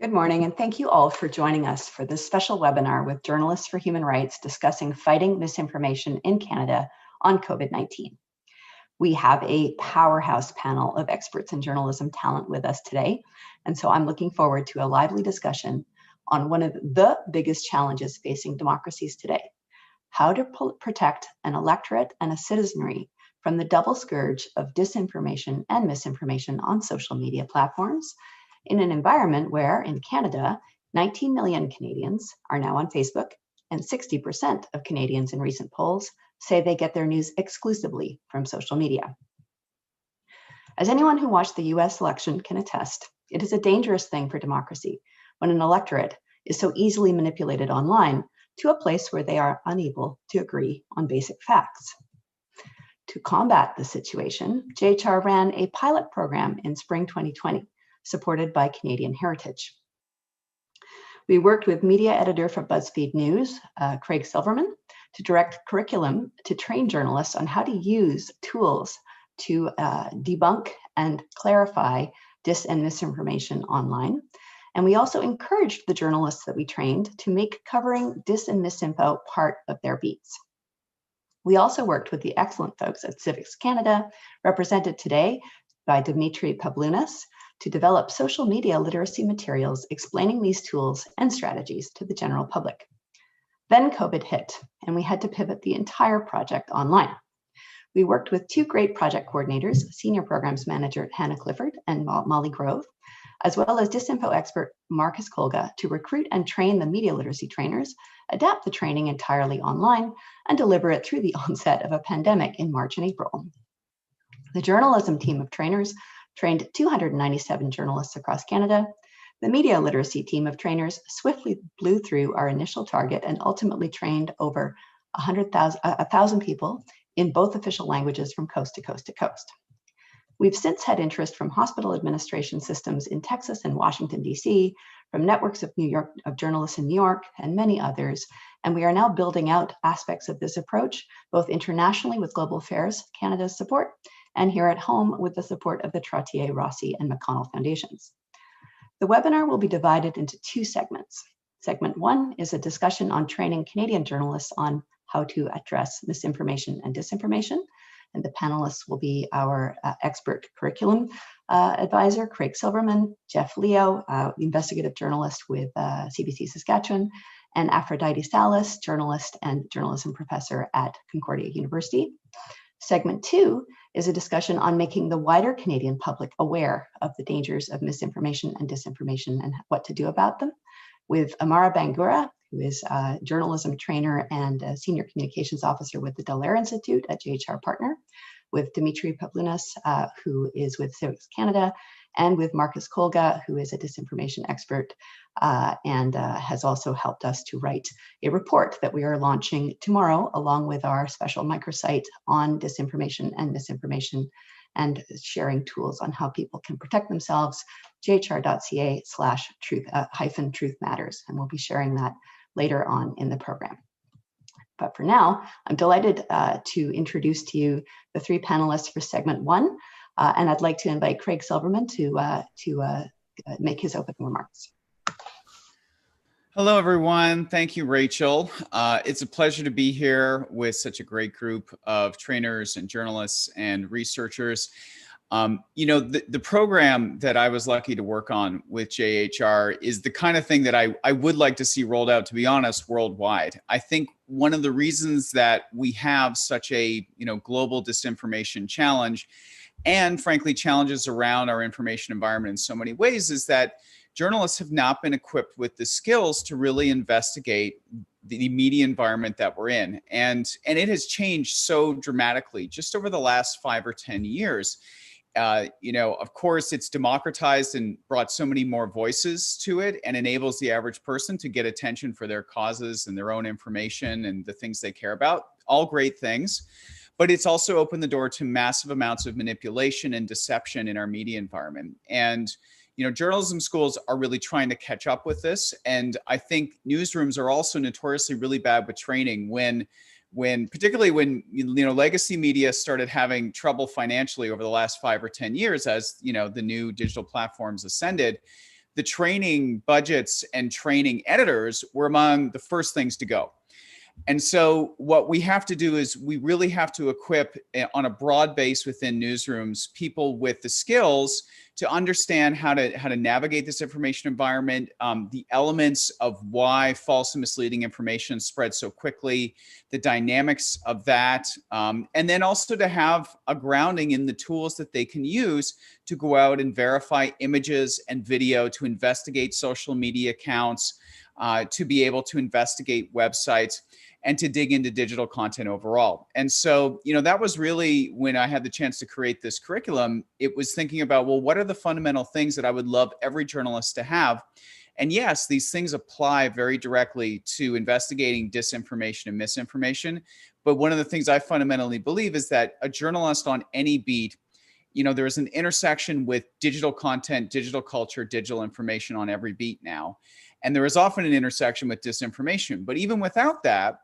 Good morning, and thank you all for joining us for this special webinar with Journalists for Human Rights discussing fighting misinformation in Canada on COVID-19. We have a powerhouse panel of experts in journalism talent with us today, and so I'm looking forward to a lively discussion on one of the biggest challenges facing democracies today: how to protect an electorate and a citizenry from the double scourge of disinformation and misinformation on social media platforms, in an environment where, in Canada, 19 million Canadians are now on Facebook, and 60% of Canadians in recent polls say they get their news exclusively from social media. As anyone who watched the US election can attest, it is a dangerous thing for democracy when an electorate is so easily manipulated online to a place where they are unable to agree on basic facts. To combat the situation, JHR ran a pilot program in spring 2020, supported by Canadian Heritage. We worked with media editor for BuzzFeed News, Craig Silverman, to direct curriculum to train journalists on how to use tools to debunk and clarify dis and misinformation online. And we also encouraged the journalists that we trained to make covering dis and misinfo part of their beats. We also worked with the excellent folks at CIVIX Canada, represented today by Dimitri Pavlunas, to develop social media literacy materials explaining these tools and strategies to the general public. Then COVID hit, and we had to pivot the entire project online. We worked with two great project coordinators, Senior Programs Manager Hannah Clifford and Molly Grove, as well as disinfo expert Marcus Kolga, to recruit and train the media literacy trainers, adapt the training entirely online, and deliver it through the onset of a pandemic in March and April. The journalism team of trainers trained 297 journalists across Canada. The media literacy team of trainers swiftly blew through our initial target and ultimately trained over 1,000 people in both official languages from coast to coast to coast. We've since had interest from hospital administration systems in Texas and Washington, D.C., from networks of journalists in New York, and many others, and we are now building out aspects of this approach, both internationally with Global Affairs Canada's support, and here at home with the support of the Trottier, Rossi, and McConnell Foundations. The webinar will be divided into two segments. Segment one is a discussion on training Canadian journalists on how to address misinformation and disinformation, and the panelists will be our expert curriculum advisor, Craig Silverman, Geoff Leo, investigative journalist with CBC Saskatchewan, and Aphrodite Salas, journalist and journalism professor at Concordia University. Segment two is a discussion on making the wider Canadian public aware of the dangers of misinformation and disinformation and what to do about them, with Amara Bangura, who is a journalism trainer and a senior communications officer with the Dallaire Institute at JHR Partner, with Dimitri Pavlunas, who is with CIVIX Canada, and with Marcus Kolga, who is a disinformation expert and has also helped us to write a report that we are launching tomorrow, along with our special microsite on disinformation and misinformation, and sharing tools on how people can protect themselves, jhr.ca/truth matters. And we'll be sharing that later on in the program. But for now, I'm delighted to introduce to you the three panelists for segment one. And I'd like to invite Craig Silverman to make his opening remarks. Hello, everyone. Thank you, Rachel. It's a pleasure to be here with such a great group of trainers and journalists and researchers. You know, the program that I was lucky to work on with JHR is the kind of thing that I would like to see rolled out, to be honest, worldwide. I think one of the reasons that we have such a global disinformation challenge, and frankly, challenges around our information environment in so many ways, is that journalists have not been equipped with the skills to really investigate the media environment that we're in. And it has changed so dramatically just over the last 5 or 10 years. Of course, it's democratized and brought so many more voices to it and enables the average person to get attention for their causes and their own information and the things they care about. All great things. But it's also opened the door to massive amounts of manipulation and deception in our media environment. And journalism schools are really trying to catch up with this. And I think newsrooms are also notoriously really bad with training particularly when legacy media started having trouble financially over the last 5 or 10 years as the new digital platforms ascended. the training budgets and training editors were among the first things to go. And so what we have to do is we really have to equip on a broad base within newsrooms people with the skills to understand how to navigate this information environment, the elements of why false and misleading information spreads so quickly, the dynamics of that, and then also to have a grounding in the tools that they can use to go out and verify images and video, to investigate social media accounts, to be able to investigate websites, and to dig into digital content overall. And so, that was really when I had the chance to create this curriculum. It was thinking about, well, what are the fundamental things that I would love every journalist to have? And yes, these things apply very directly to investigating disinformation and misinformation. But one of the things I fundamentally believe is that a journalist on any beat, there's an intersection with digital content, digital culture, digital information on every beat now. And there is often an intersection with disinformation. But even without that,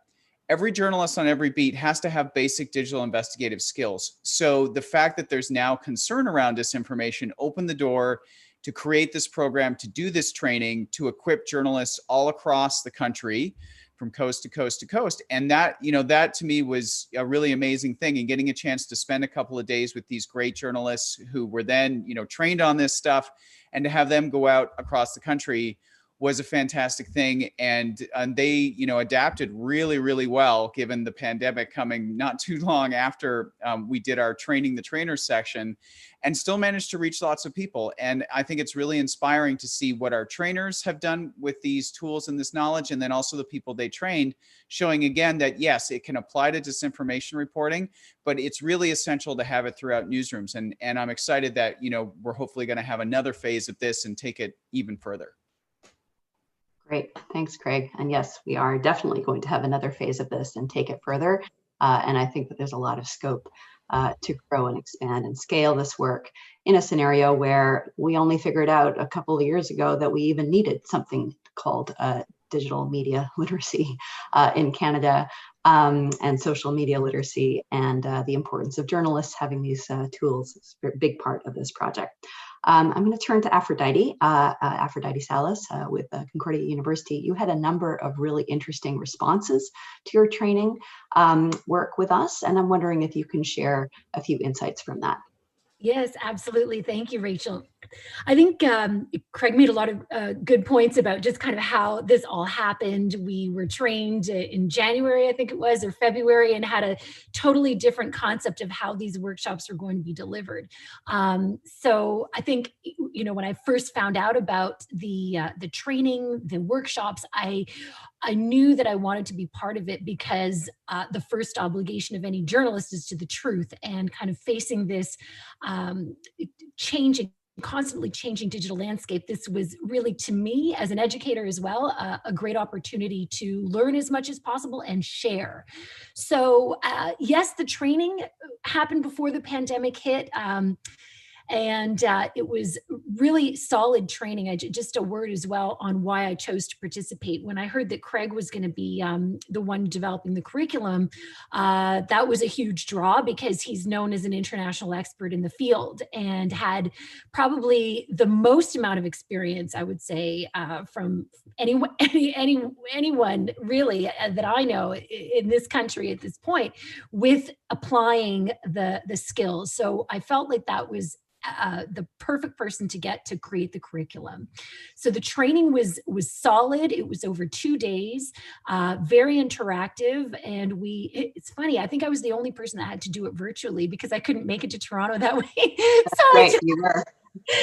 every journalist on every beat has to have basic digital investigative skills. So the fact that there's now concern around disinformation opened the door to create this program, to do this training, to equip journalists all across the country from coast to coast to coast. And that, that to me was a really amazing thing. And getting a chance to spend a couple of days with these great journalists who were then, trained on this stuff, and to have them go out across the country was a fantastic thing. And they, adapted really, really well, given the pandemic coming not too long after we did our training the trainers section, and still managed to reach lots of people. And I think it's really inspiring to see what our trainers have done with these tools and this knowledge, and then also the people they trained, showing again that yes, it can apply to disinformation reporting, but it's really essential to have it throughout newsrooms. And I'm excited that, we're hopefully going to have another phase of this and take it even further. Great. Thanks, Craig. And yes, we are definitely going to have another phase of this and take it further. And I think that there's a lot of scope to grow and expand and scale this work in a scenario where we only figured out a couple of years ago that we even needed something called digital media literacy in Canada, and social media literacy, and the importance of journalists having these tools is a big part of this project. I'm going to turn to Aphrodite Salas with Concordia University. You had a number of really interesting responses to your training work with us, and I'm wondering if you can share a few insights from that. Yes, absolutely. Thank you, Rachel. I think Craig made a lot of good points about just kind of how this all happened. We were trained in January, I think it was, or February, and had a totally different concept of how these workshops were going to be delivered. So I think, when I first found out about the training, the workshops, I knew that I wanted to be part of it because the first obligation of any journalist is to the truth, and kind of facing this constantly changing digital landscape. This was really, to me, as an educator as well, a great opportunity to learn as much as possible and share. So yes, the training happened before the pandemic hit. And it was really solid training. Just a word as well on why I chose to participate. When I heard that Craig was going to be the one developing the curriculum, that was a huge draw because he's known as an international expert in the field and had probably the most amount of experience, I would say, from anyone really that I know in this country at this point with applying the skills. So I felt like that was the perfect person to get to create the curriculum. So the training was solid. It was over 2 days, very interactive. And it's funny, I think I was the only person that had to do it virtually because I couldn't make it to Toronto that way. That's right,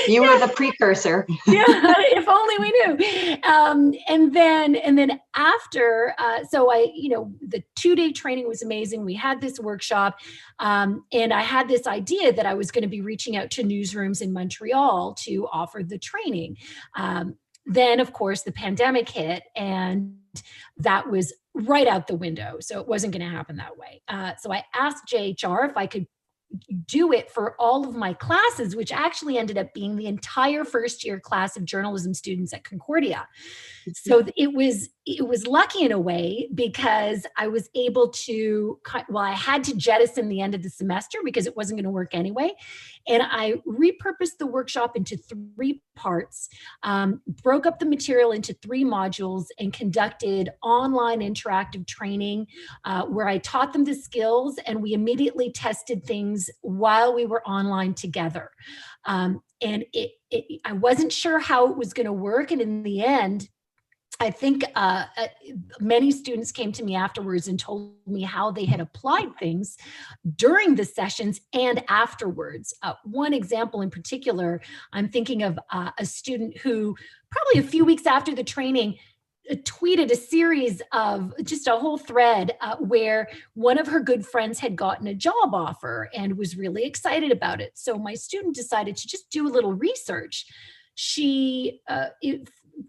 you were the precursor. Yeah, if only we knew. And then after, so the 2-day training was amazing. We had this workshop, and I had this idea that I was going to be reaching out to newsrooms in Montreal to offer the training. Then, of course, the pandemic hit, and that was right out the window. So it wasn't going to happen that way. So I asked JHR if I could do it for all of my classes, which actually ended up being the entire first year class of journalism students at Concordia. So it was lucky in a way because I was able to, well, I had to jettison the end of the semester because it wasn't going to work anyway. And I repurposed the workshop into 3 parts, broke up the material into 3 modules, and conducted online interactive training where I taught them the skills, and we immediately tested things while we were online together. And I wasn't sure how it was going to work. And in the end, I think many students came to me afterwards and told me how they had applied things during the sessions and afterwards. One example in particular, I'm thinking of a student who probably a few weeks after the training tweeted a series of just a whole thread where one of her good friends had gotten a job offer and was really excited about it. So my student decided to just do a little research. She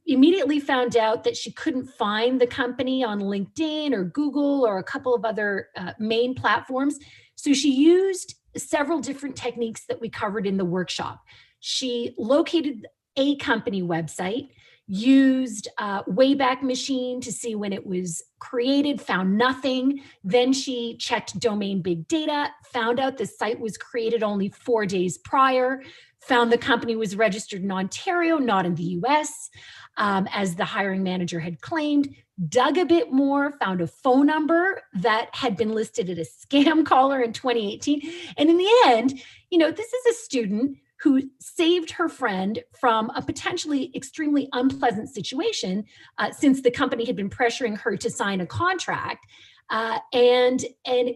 immediately found out that she couldn't find the company on LinkedIn or Google or a couple of other main platforms. So she used several different techniques that we covered in the workshop. She located a company website, used Wayback Machine to see when it was created, found nothing. Then she checked domain big data, found out the site was created only 4 days prior, found the company was registered in Ontario, not in the US, as the hiring manager had claimed, dug a bit more, found a phone number that had been listed at a scam caller in 2018. And in the end, this is a student who saved her friend from a potentially extremely unpleasant situation since the company had been pressuring her to sign a contract. And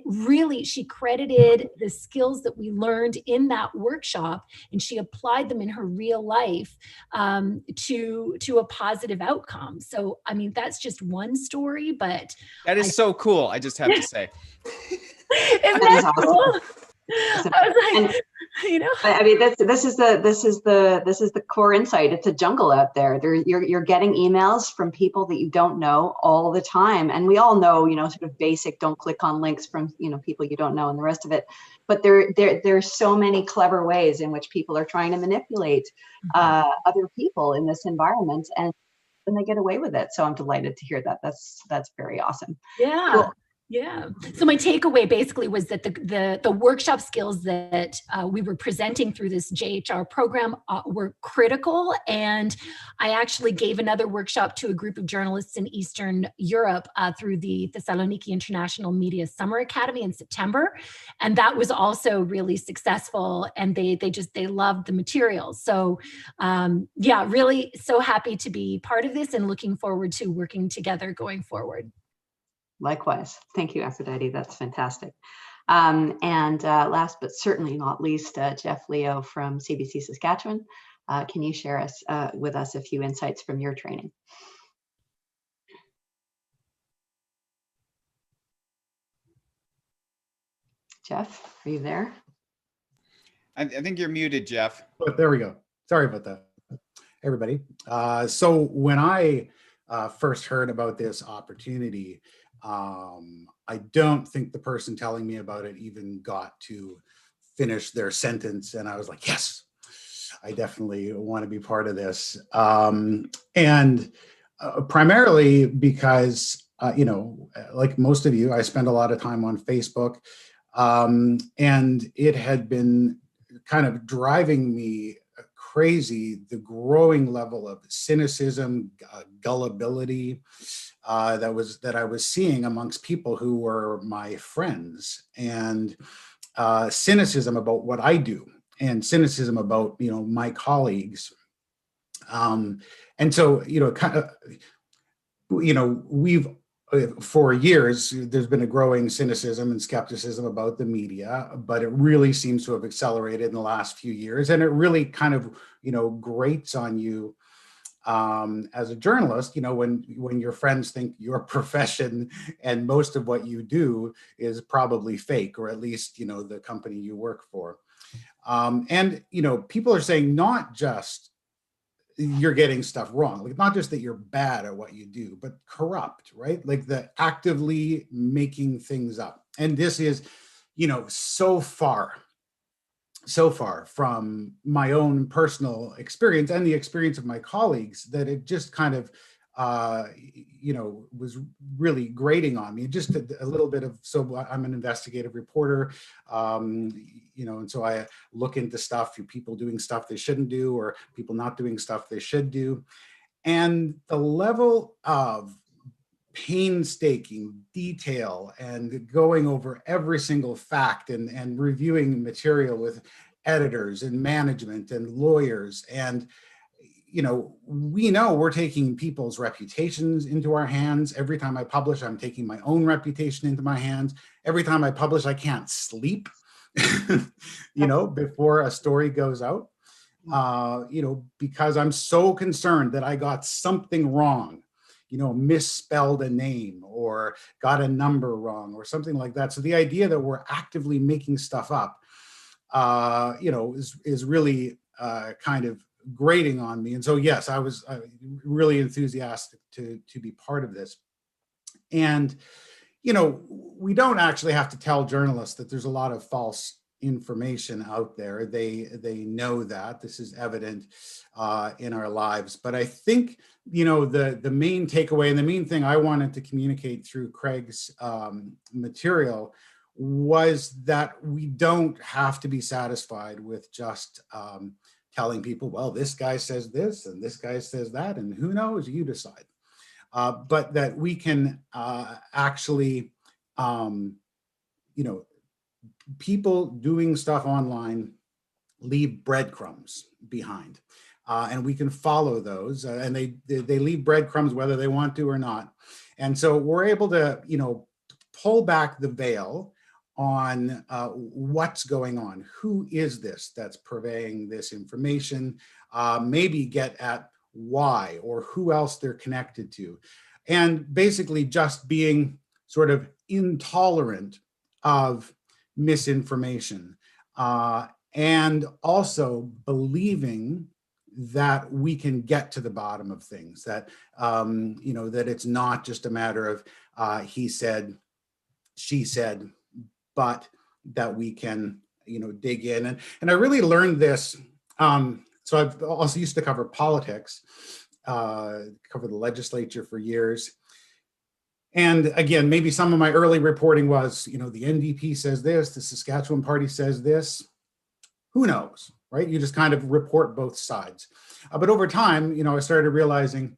really, she credited the skills that we learned in that workshop, and she applied them in her real life to a positive outcome. So, I mean, that's just one story, but that is so cool. I just have to say, isn't that cool? I was like, I mean, this is the core insight. It's a jungle out there. You're getting emails from people that you don't know all the time, and we all know, sort of basic don't click on links from people you don't know and the rest of it. But there's so many clever ways in which people are trying to manipulate other people in this environment, and they get away with it. So I'm delighted to hear that. That's very awesome. Yeah. Cool. Yeah. So my takeaway basically was that the workshop skills that we were presenting through this JHR program were critical. And I actually gave another workshop to a group of journalists in Eastern Europe through the Thessaloniki International Media Summer Academy in September. And that was also really successful. And they loved the materials. So yeah, really so happy to be part of this and looking forward to working together going forward. Likewise. Thank you, Aphrodite. That's fantastic. And last but certainly not least, Geoff Leo from CBC Saskatchewan. Can you share with us a few insights from your training? Geoff, are you there? I think you're muted, Geoff. But there we go. Sorry about that, everybody. So when I first heard about this opportunity, I don't think the person telling me about it even got to finish their sentence. And I was like, yes, I definitely want to be part of this. And primarily because, like most of you, I spend a lot of time on Facebook. And it had been kind of driving me crazy, the growing level of cynicism, gullibility, that I was seeing amongst people who were my friends, and cynicism about what I do, and cynicism about my colleagues, and so we've for years there's been a growing cynicism and skepticism about the media, but it really seems to have accelerated in the last few years, and it really kind of grates on you. As a journalist, when your friends think your profession and most of what you do is probably fake, or at least, the company you work for. And people are saying not just you're getting stuff wrong, like not just that you're bad at what you do, but corrupt, right? Like the actively making things up. And this is, so far from my own personal experience and the experience of my colleagues that it just kind of was really grating on me. Just a little bit of, so I'm an investigative reporter, and so I look into stuff, people doing stuff they shouldn't do, or people not doing stuff they should do. And the level of painstaking detail and going over every single fact and reviewing material with editors and management and lawyers, and we know we're taking people's reputations into our hands. Every time I publish, I'm taking my own reputation into my hands. Every time I publish, I can't sleep before a story goes out, because I'm so concerned that I got something wrong, misspelled a name or got a number wrong or something like that. So the idea that we're actively making stuff up, is really kind of grating on me. And so, yes, I was really enthusiastic to be part of this. And, we don't actually have to tell journalists that there's a lot of false information out there. They know that. This is evident in our lives. But I think, the main takeaway and the main thing I wanted to communicate through Craig's material was that we don't have to be satisfied with just telling people, well, this guy says this and this guy says that, and who knows, you decide. But that we can actually, people doing stuff online leave breadcrumbs behind. And we can follow those, and they leave breadcrumbs whether they want to or not. And so we're able to, pull back the veil on what's going on. Who is this that's purveying this information? Maybe get at why or who else they're connected to. And basically just being sort of intolerant of misinformation, and also believing that we can get to the bottom of things, that, that it's not just a matter of he said, she said, but that we can, dig in. And I really learned this. So I've also used to cover politics, cover the legislature for years. And again, maybe some of my early reporting was, the NDP says this, the Saskatchewan party says this. Who knows, right? You just kind of report both sides. But over time, I started realizing,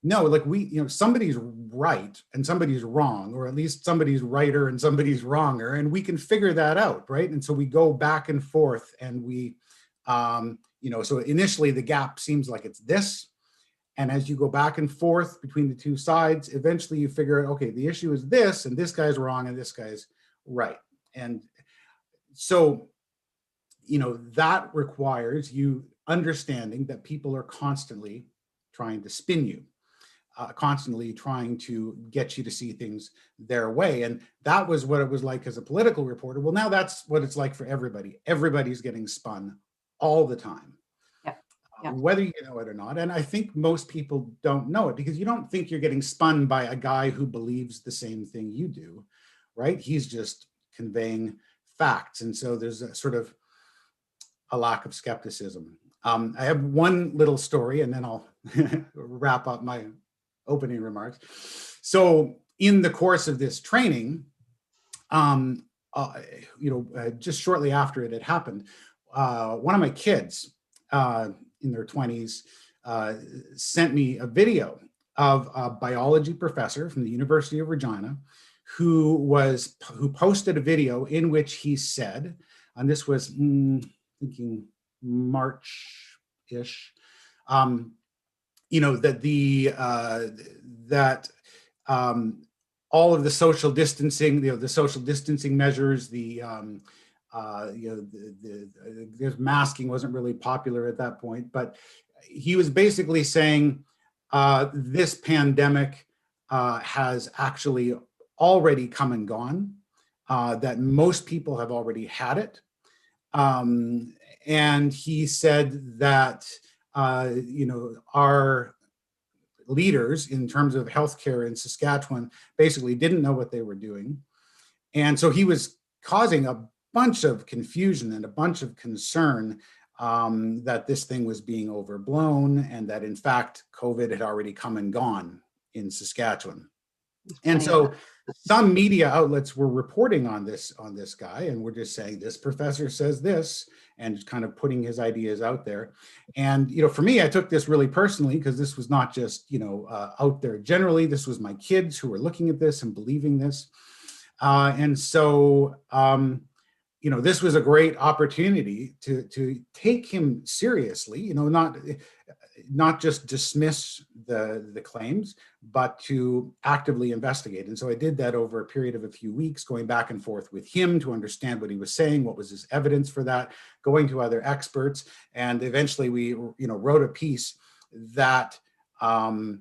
no, like somebody's right and somebody's wrong, or at least somebody's righter and somebody's wronger, and we can figure that out, right? And so we go back and forth, and we, so initially the gap seems like it's this, and as you go back and forth between the two sides, eventually you figure out, okay, the issue is this, and this guy's wrong, and this guy's right. And so, that requires you understanding that people are constantly trying to spin you. Constantly trying to get you to see things their way. And that was what it was like as a political reporter. Well, now that's what it's like for everybody. Everybody's getting spun all the time, whether you know it or not. And I think most people don't know it, because you don't think you're getting spun by a guy who believes the same thing you do, right? He's just conveying facts. And so there's a sort of a lack of skepticism. I have one little story, and then I'll wrap up my opening remarks. So in the course of this training, just shortly after it had happened, one of my kids in their 20s sent me a video of a biology professor from the University of Regina who posted a video in which he said, and this was thinking March-ish, that all of the social distancing, the social distancing measures, there's masking wasn't really popular at that point, but he was basically saying this pandemic has actually already come and gone, that most people have already had it. And he said that, our leaders in terms of healthcare in Saskatchewan basically didn't know what they were doing. And so he was causing a bunch of confusion and a bunch of concern that this thing was being overblown and that in fact COVID had already come and gone in Saskatchewan. And so some media outlets were reporting on this guy, and we're just saying this professor says this, and kind of putting his ideas out there. And for me, I took this really personally, because this was not just out there generally. This was my kids who were looking at this and believing this. And so this was a great opportunity to take him seriously, not just dismiss the claims, but to actively investigate. And so I did that over a period of a few weeks, going back and forth with him to understand what he was saying, what was his evidence for that, going to other experts. And eventually we, wrote a piece that in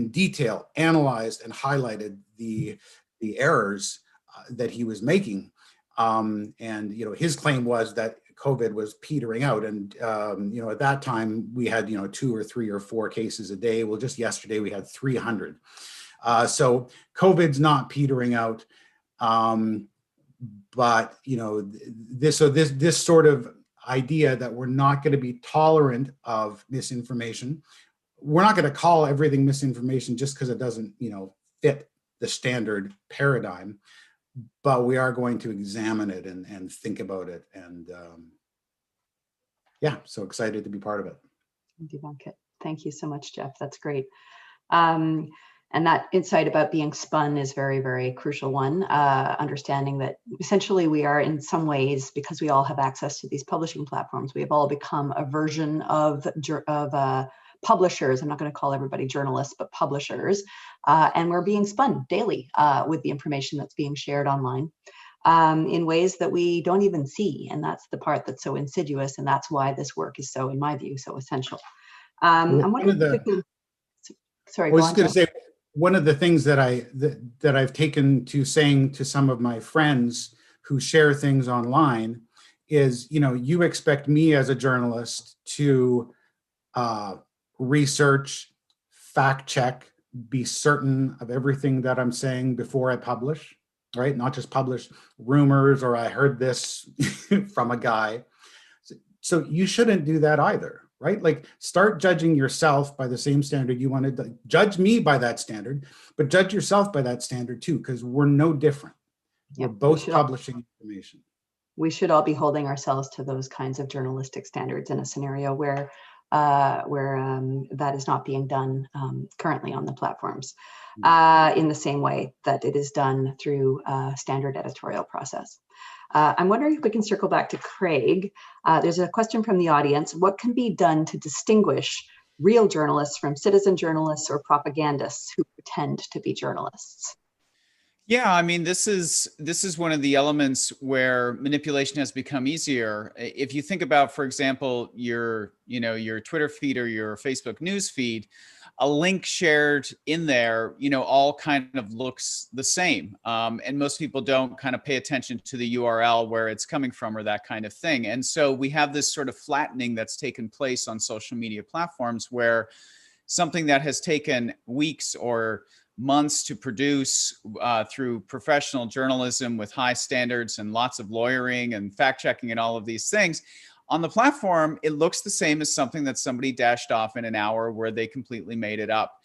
detail analyzed and highlighted the errors that he was making. And his claim was that COVID was petering out, and at that time we had 2 or 3 or 4 cases a day. Well, just yesterday we had 300. So COVID's not petering out, but this sort of idea that we're not going to be tolerant of misinformation. We're not going to call everything misinformation just because it doesn't fit the standard paradigm. But we are going to examine it and think about it. And so excited to be part of it. Debunk it. Thank you so much, Geoff. That's great. And that insight about being spun is very, very crucial one. Understanding that essentially we are in some ways, because we all have access to these publishing platforms, we have all become a version of publishers. I'm not going to call everybody journalists, but publishers. And we're being spun daily with the information that's being shared online in ways that we don't even see. And that's the part that's so insidious. And that's why this work is so, in my view, so essential. I'm wondering sorry, I was just going to say, one of the things that I've taken to saying to some of my friends who share things online is, you expect me as a journalist to research, fact check, be certain of everything that I'm saying before I publish, right? Not just publish rumors or I heard this from a guy. So you shouldn't do that either, right? Like, start judging yourself by the same standard you want to judge me by that standard, but judge yourself by that standard too, because we're no different. We're both publishing information. We should all be holding ourselves to those kinds of journalistic standards in a scenario where that is not being done currently on the platforms in the same way that it is done through standard editorial process. I'm wondering if we can circle back to Craig. There's a question from the audience. What can be done to distinguish real journalists from citizen journalists or propagandists who pretend to be journalists? Yeah, I mean, this is one of the elements where manipulation has become easier. If you think about, for example, your Twitter feed or your Facebook news feed, a link shared in there, all kind of looks the same. And most people don't kind of pay attention to the URL where it's coming from or that kind of thing. And so we have this sort of flattening that's taken place on social media platforms where something that has taken weeks or months to produce through professional journalism with high standards and lots of lawyering and fact checking and all of these things, on the platform, it looks the same as something that somebody dashed off in an hour where they completely made it up.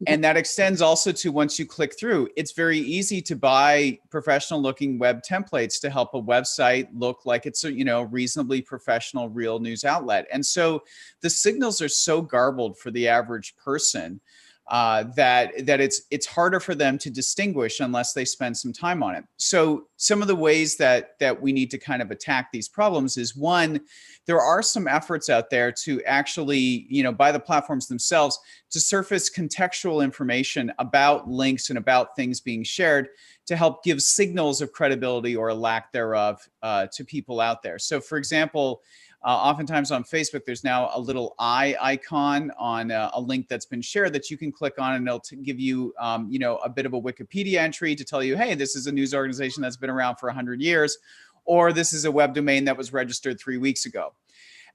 And that extends also to once you click through, it's very easy to buy professional looking web templates to help a website look like it's a reasonably professional real news outlet. And so the signals are so garbled for the average person that it's harder for them to distinguish unless they spend some time on it. So some of the ways that we need to kind of attack these problems is, one, there are some efforts out there to actually, by the platforms themselves, to surface contextual information about links and about things being shared to help give signals of credibility or a lack thereof to people out there. So for example, oftentimes on Facebook, there's now a little eye icon on a link that's been shared that you can click on, and it'll give you, a bit of a Wikipedia entry to tell you, hey, this is a news organization that's been around for 100 years, or this is a web domain that was registered 3 weeks ago.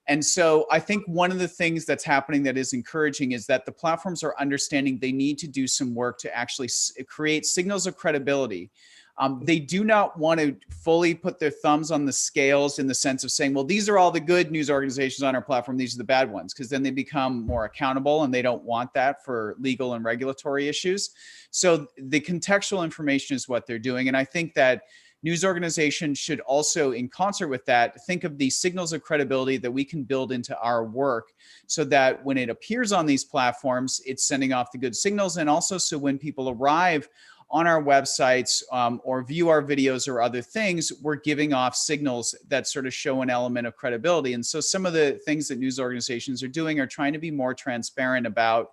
And so I think one of the things that's happening that is encouraging is that the platforms are understanding they need to do some work to actually create signals of credibility They do not want to fully put their thumbs on the scales in the sense of saying, well, these are all the good news organizations on our platform, these are the bad ones, because then they become more accountable, and they don't want that for legal and regulatory issues. So the contextual information is what they're doing. And I think that news organizations should also, in concert with that, think of the signals of credibility that we can build into our work, so that when it appears on these platforms, it's sending off the good signals. And also so when people arrive on our websites or view our videos or other things, we're giving off signals that sort of show an element of credibility. And so some of the things that news organizations are doing are trying to be more transparent about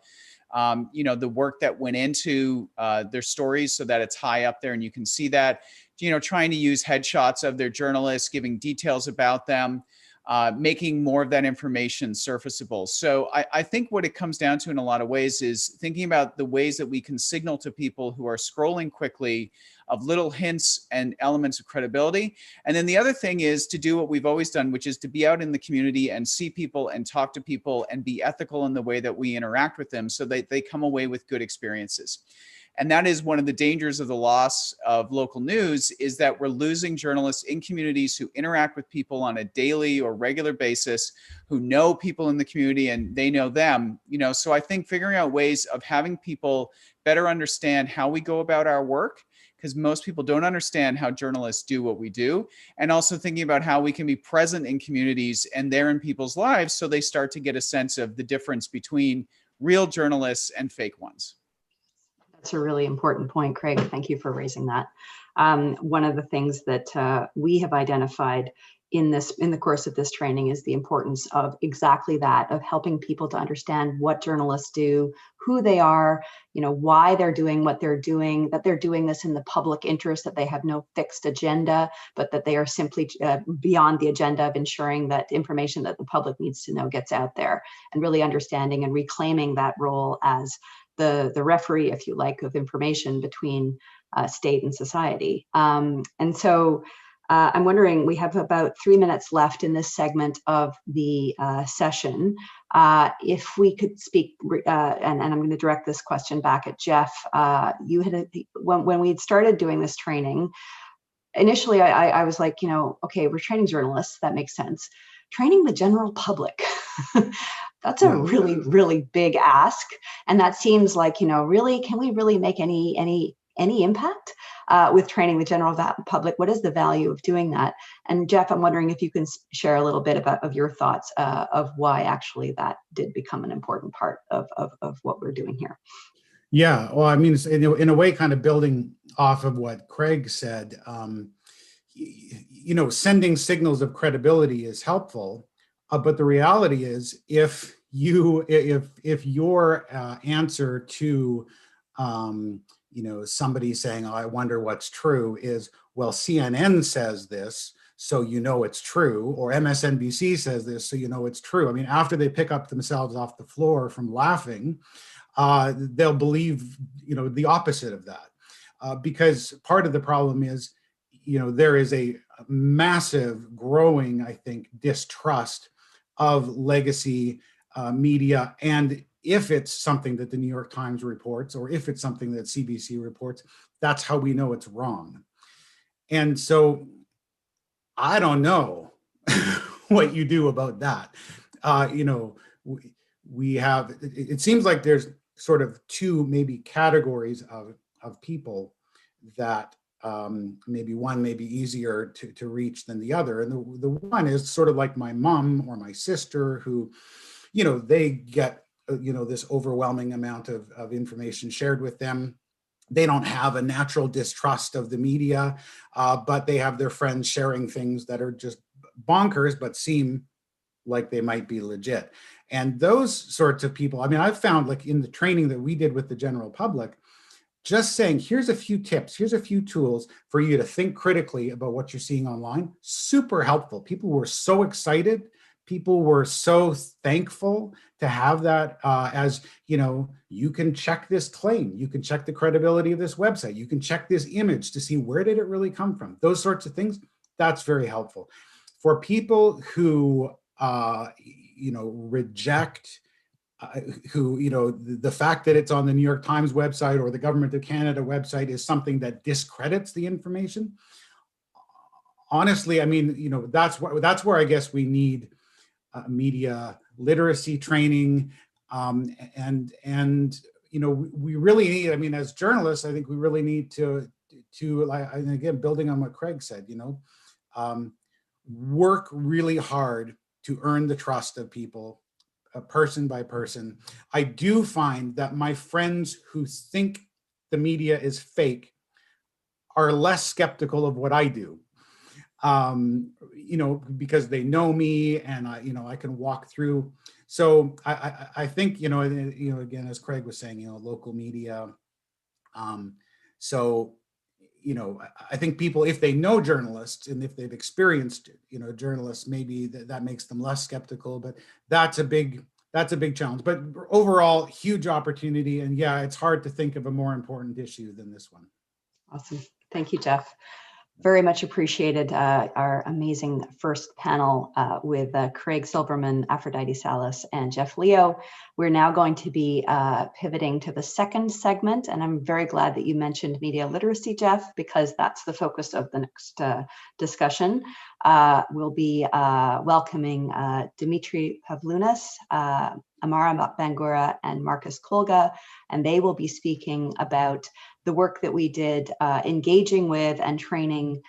the work that went into their stories, so that it's high up there and you can see that, trying to use headshots of their journalists, giving details about them, making more of that information surfaceable. So I think what it comes down to in a lot of ways is thinking about the ways that we can signal to people who are scrolling quickly of little hints and elements of credibility. And then the other thing is to do what we've always done, which is to be out in the community and see people and talk to people and be ethical in the way that we interact with them, so that they come away with good experiences. And that is one of the dangers of the loss of local news, is that we're losing journalists in communities who interact with people on a daily or regular basis, who know people in the community and they know them. So I think figuring out ways of having people better understand how we go about our work, because most people don't understand how journalists do what we do, and also thinking about how we can be present in communities and there in people's lives, so they start to get a sense of the difference between real journalists and fake ones. That's a really important point, Craig. Thank you for raising that. One of the things that we have identified in the course of this training is the importance of exactly that, of helping people to understand what journalists do, who they are, why they're doing what they're doing, that they're doing this in the public interest, that they have no fixed agenda, but that they are simply beyond the agenda of ensuring that information that the public needs to know gets out there, and really understanding and reclaiming that role as the referee, if you like, of information between state and society. And so I'm wondering, we have about 3 minutes left in this segment of the session. If we could speak, and I'm going to direct this question back at Geoff. You had when we had started doing this training, initially I was like, okay, we're training journalists. That makes sense. Training the general public. That's a really, really big ask. And that seems like, really, can we really make any impact with training the general public? What is the value of doing that? And Geoff, I'm wondering if you can share a little bit of your thoughts of why actually that did become an important part of what we're doing here. Yeah, well, I mean, in a way, kind of building off of what Craig said, sending signals of credibility is helpful. But the reality is, if your answer to somebody saying, "Oh, I wonder what's true," is, well, CNN says this, so it's true, or MSNBC says this, so it's true. I mean, after they pick up themselves off the floor from laughing, they'll believe the opposite of that, because part of the problem is there is a massive growing, I think, distrust of legacy media. And if it's something that the New York Times reports, or if it's something that CBC reports, that's how we know it's wrong. And so I don't know what you do about that. We have, it seems like there's sort of two maybe categories of people that maybe one may be easier to reach than the other. And the one is sort of like my mom or my sister, who, they get, this overwhelming amount of information shared with them. They don't have a natural distrust of the media, but they have their friends sharing things that are just bonkers, but seem like they might be legit. And those sorts of people, I mean, I've found, like in the training that we did with the general public, just saying, here's a few tips, here's a few tools for you to think critically about what you're seeing online, super helpful. People were so excited. People were so thankful to have that as, you can check this claim, you can check the credibility of this website, you can check this image to see where did it really come from. Those sorts of things, that's very helpful. For people who, reject who, you know, the fact that it's on the New York Times website or the Government of Canada website is something that discredits the information. Honestly, I mean, you know, that's where I guess we need media literacy training, and you know, we really need, I mean, as journalists, I think we really need to like, and again, building on what Craig said, you know, work really hard to earn the trust of people, person by person. I do find that my friends who think the media is fake are less skeptical of what I do, you know, because they know me and you know, I can walk through. So I think, you know, again, as Craig was saying, you know, local media. So, you know, I think people, if they know journalists and if they've experienced, you know, journalists, maybe that makes them less skeptical, but that's a big challenge. But overall, huge opportunity. And yeah, it's hard to think of a more important issue than this one. Awesome. Thank you, Geoff. Very much appreciated our amazing first panel with Craig Silverman, Aphrodite Salas, and Geoff Leo. We're now going to be pivoting to the second segment, and I'm very glad that you mentioned media literacy, Geoff, because that's the focus of the next discussion. We'll be welcoming Dimitri Pavlunas, Amara Bangura, and Marcus Kolga, and they will be speaking about the work that we did engaging with and training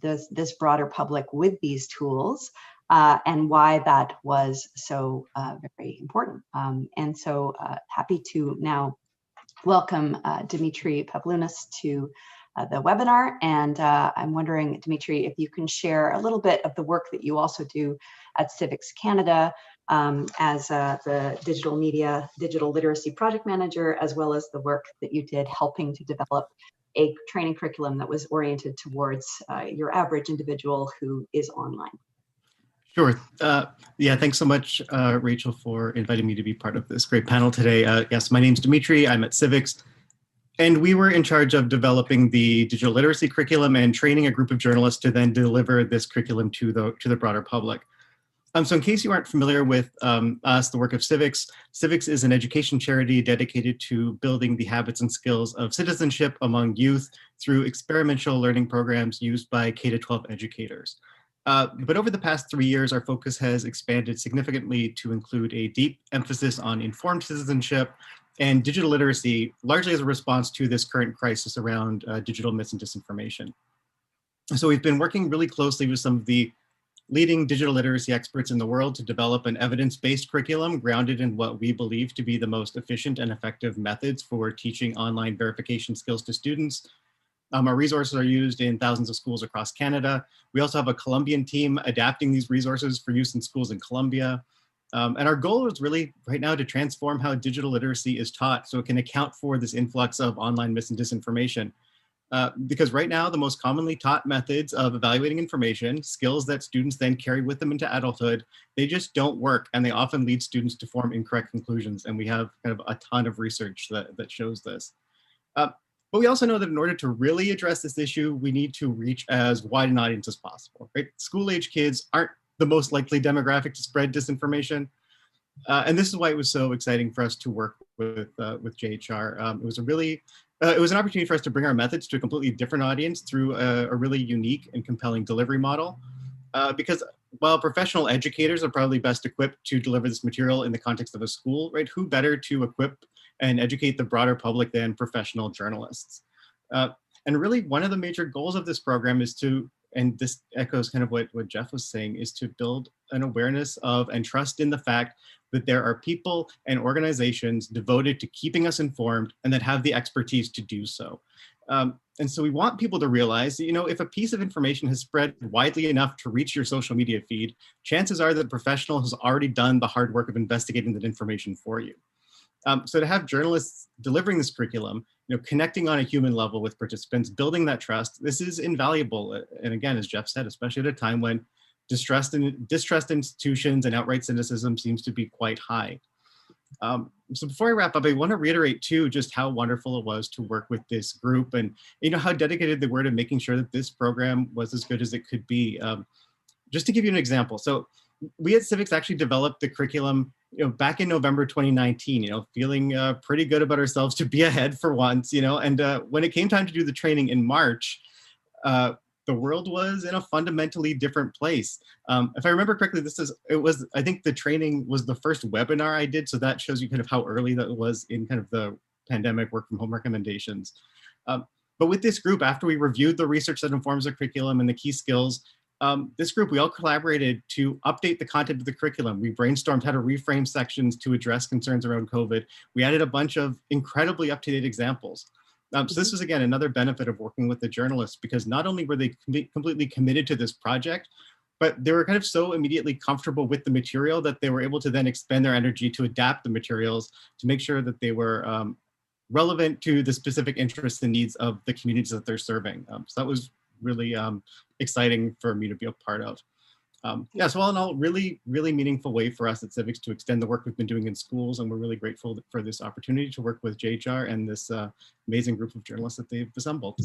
this broader public with these tools, and why that was so very important. And so happy to now welcome Dimitri Pavlunas to the webinar. And I'm wondering, Dimitri, if you can share a little bit of the work that you also do at CIVIX Canada, as the digital literacy project manager, as well as the work that you did helping to develop a training curriculum that was oriented towards your average individual who is online. Sure. Yeah, thanks so much, Rachel, for inviting me to be part of this great panel today. Yes, my name's Dimitri. I'm at CIVIX. And we were in charge of developing the digital literacy curriculum and training a group of journalists to then deliver this curriculum to the broader public. So in case you aren't familiar with us, the work of CIVIX, CIVIX is an education charity dedicated to building the habits and skills of citizenship among youth through experiential learning programs used by K-12 educators. But over the past 3 years, our focus has expanded significantly to include a deep emphasis on informed citizenship and digital literacy, largely as a response to this current crisis around digital mis and disinformation. So we've been working really closely with some of the leading digital literacy experts in the world to develop an evidence-based curriculum grounded in what we believe to be the most efficient and effective methods for teaching online verification skills to students. Our resources are used in thousands of schools across Canada. We also have a Colombian team adapting these resources for use in schools in Colombia. And our goal is really right now to transform how digital literacy is taught so it can account for this influx of online mis and disinformation. Because right now, the most commonly taught methods of evaluating information, skills that students then carry with them into adulthood, they just don't work, and they often lead students to form incorrect conclusions. And we have kind of a ton of research that shows this. But we also know that in order to really address this issue, we need to reach as wide an audience as possible, right? School-age kids aren't the most likely demographic to spread disinformation. And this is why it was so exciting for us to work with JHR. It was an opportunity for us to bring our methods to a completely different audience through a really unique and compelling delivery model. Because while professional educators are probably best equipped to deliver this material in the context of a school, right? Who better to equip and educate the broader public than professional journalists? And really one of the major goals of this program is to, and this echoes kind of what Geoff was saying, is to build an awareness of and trust in the fact that there are people and organizations devoted to keeping us informed and that have the expertise to do so. And so we want people to realize that, you know, if a piece of information has spread widely enough to reach your social media feed, chances are that a professional has already done the hard work of investigating that information for you. So to have journalists delivering this curriculum, you know, connecting on a human level with participants, building that trust, this is invaluable. And again, as Geoff said, especially at a time when distrust in institutions and outright cynicism seems to be quite high. So before I wrap up, I want to reiterate too just how wonderful it was to work with this group, and you know how dedicated they were to making sure that this program was as good as it could be. Just to give you an example, so we at CIVIX actually developed the curriculum back in November 2019, feeling pretty good about ourselves to be ahead for once, and when it came time to do the training in March, the world was in a fundamentally different place. If I remember correctly, I think the training was the first webinar I did, so that shows you kind of how early that was in kind of the pandemic work from home recommendations. But with this group, after we reviewed the research that informs the curriculum and the key skills, this group, we all collaborated to update the content of the curriculum. We brainstormed how to reframe sections to address concerns around COVID. We added a bunch of incredibly up-to-date examples. So this was, again, another benefit of working with the journalists, because not only were they completely committed to this project, but they were kind of so immediately comfortable with the material that they were able to then expend their energy to adapt the materials to make sure that they were relevant to the specific interests and needs of the communities that they're serving. So that was really exciting for me to be a part of. Yeah, so all in all, really, really meaningful way for us at CIVIX to extend the work we've been doing in schools, and we're really grateful for this opportunity to work with JHR and this amazing group of journalists that they've assembled.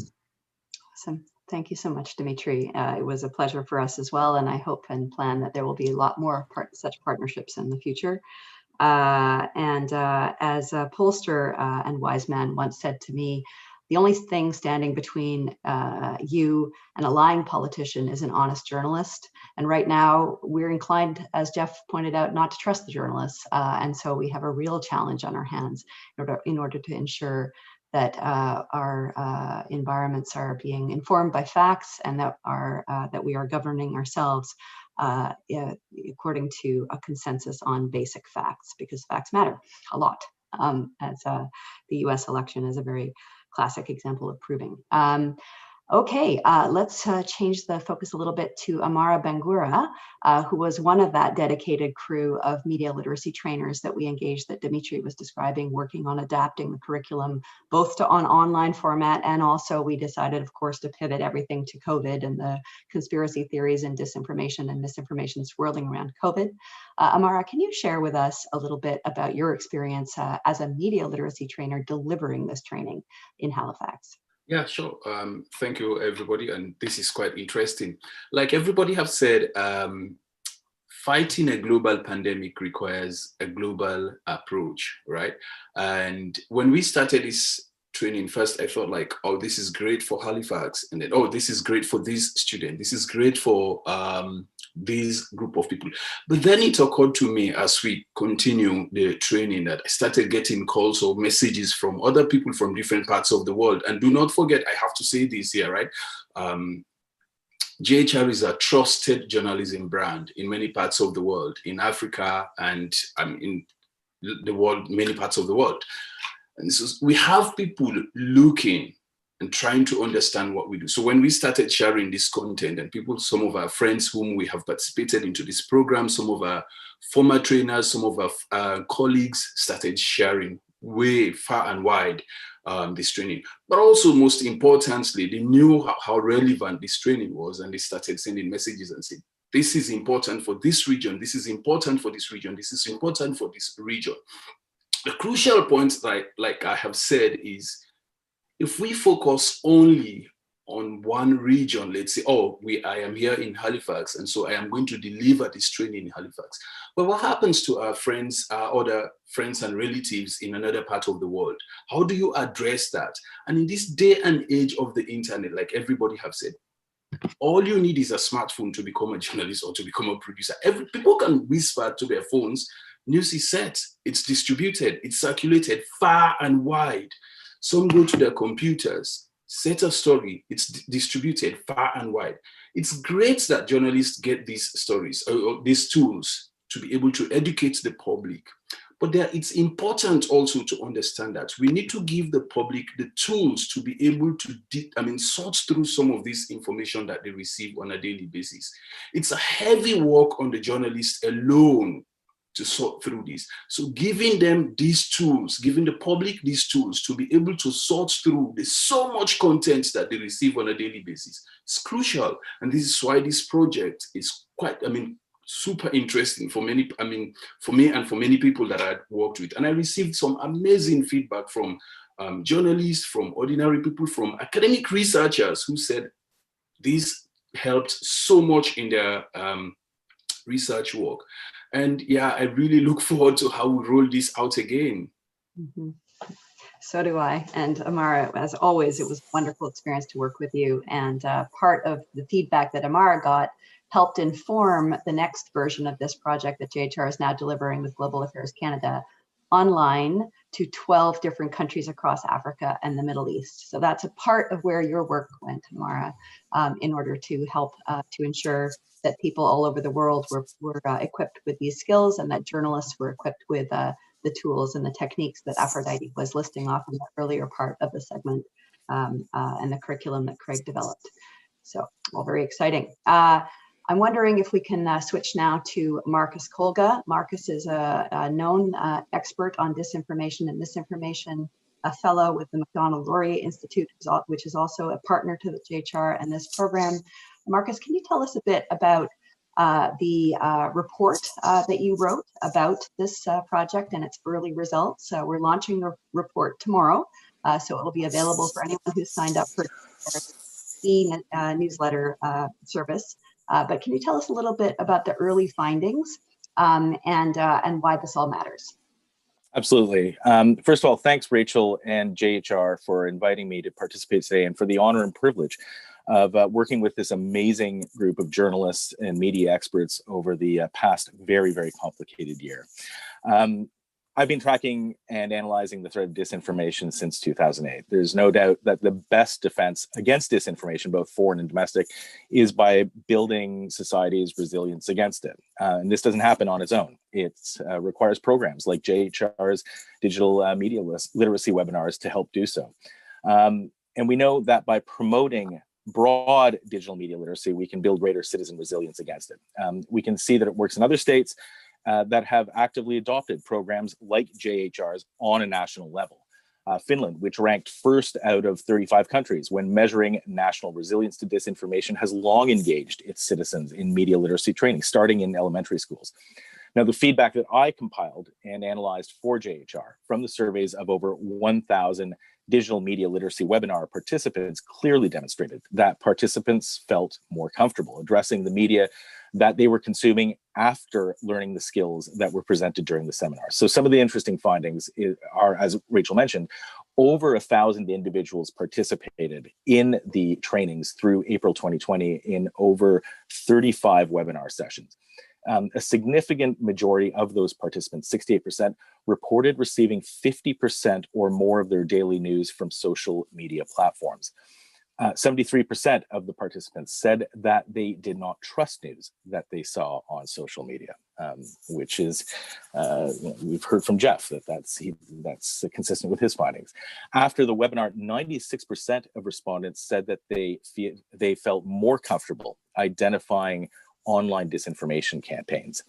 Awesome. Thank you so much, Dimitri. It was a pleasure for us as well, and I hope and plan that there will be a lot more such partnerships in the future. As Pollster and Wiseman once said to me, the only thing standing between you and a lying politician is an honest journalist. And right now, we're inclined, as Geoff pointed out, not to trust the journalists. And so we have a real challenge on our hands in order to ensure that our environments are being informed by facts, and that we are governing ourselves according to a consensus on basic facts, because facts matter a lot, as the US election is a very classic example of proving. Okay, let's change the focus a little bit to Amara Bangura, who was one of that dedicated crew of media literacy trainers that we engaged, that Dimitri was describing, working on adapting the curriculum, both to on online format, and also we decided, of course, to pivot everything to COVID and the conspiracy theories and disinformation and misinformation swirling around COVID. Amara, can you share with us a little bit about your experience as a media literacy trainer delivering this training in Halifax? Yeah, sure. Thank you, everybody. And this is quite interesting. Like everybody have said, fighting a global pandemic requires a global approach, right? And when we started this training, first I felt like, oh, this is great for Halifax. And then, oh, this is great for this student. This is great for this group of people. But then it occurred to me as we continue the training that I started getting calls or messages from other people from different parts of the world. And do not forget, I have to say this here, right? JHR is a trusted journalism brand in many parts of the world, in Africa and in the world, many parts of the world. And so we have people looking and trying to understand what we do. So when we started sharing this content, and people, some of our friends whom we have participated into this program, some of our former trainers, some of our colleagues started sharing way far and wide this training. But also, most importantly, they knew how relevant this training was, and they started sending messages and saying, this is important for this region, this is important for this region, this is important for this region. The crucial point, like I have said, is if we focus only on one region, let's say, oh, I am here in Halifax, and so I am going to deliver this training in Halifax. But what happens to our friends, our other friends and relatives in another part of the world? How do you address that? And in this day and age of the internet, like everybody have said, all you need is a smartphone to become a journalist or to become a producer. People can whisper to their phones, news is set, it's distributed, it's circulated far and wide. Some go to their computers, set a story, it's distributed far and wide. It's great that journalists get these stories or these tools to be able to educate the public. But it's important also to understand that we need to give the public the tools to be able to sort through some of this information that they receive on a daily basis. It's a heavy work on the journalists alone to sort through this. So giving them these tools, giving the public these tools to be able to sort through the so much content that they receive on a daily basis is crucial. And this is why this project is quite, super interesting for many, for me and for many people that I'd worked with. And I received some amazing feedback from journalists, from ordinary people, from academic researchers who said this helped so much in their research work. And yeah, I really look forward to how we roll this out again. Mm-hmm. So do I. And Amara, as always, it was a wonderful experience to work with you. And part of the feedback that Amara got helped inform the next version of this project that JHR is now delivering with Global Affairs Canada online to 12 different countries across Africa and the Middle East. So that's a part of where your work went, Amara, in order to help to ensure that people all over the world were equipped with these skills, and that journalists were equipped with the tools and the techniques that Aphrodite was listing off in the earlier part of the segment, and the curriculum that Craig developed. So, well, very exciting. I'm wondering if we can switch now to Marcus Kolga. Marcus is a known expert on disinformation and misinformation, a fellow with the Macdonald-Laurier Institute, which is also a partner to the JHR and this program. Marcus, can you tell us a bit about the report that you wrote about this project and its early results? We're launching the report tomorrow, so it'll be available for anyone who's signed up for the newsletter service. But can you tell us a little bit about the early findings and why this all matters? Absolutely. First of all, thanks, Rachel and JHR, for inviting me to participate today, and for the honor and privilege of working with this amazing group of journalists and media experts over the past very, very complicated year. I've been tracking and analyzing the threat of disinformation since 2008. There's no doubt that the best defense against disinformation, both foreign and domestic, is by building society's resilience against it. And this doesn't happen on its own. It requires programs like JHR's digital media literacy webinars to help do so. And we know that by promoting broad digital media literacy, we can build greater citizen resilience against it. We can see that it works in other states that have actively adopted programs like JHR's on a national level. Finland, which ranked first out of 35 countries when measuring national resilience to disinformation, has long engaged its citizens in media literacy training, starting in elementary schools. Now, the feedback that I compiled and analyzed for JHR from the surveys of over 1,000 digital media literacy webinar participants clearly demonstrated that participants felt more comfortable addressing the media that they were consuming after learning the skills that were presented during the seminar. So some of the interesting findings are, as Rachel mentioned, over 1,000 individuals participated in the trainings through April 2020 in over 35 webinar sessions. A significant majority of those participants, 68%, reported receiving 50% or more of their daily news from social media platforms. 73% of the participants said that they did not trust news that they saw on social media, which is, we've heard from Geoff that's consistent with his findings. After the webinar, 96% of respondents said that they felt more comfortable identifying online disinformation campaigns.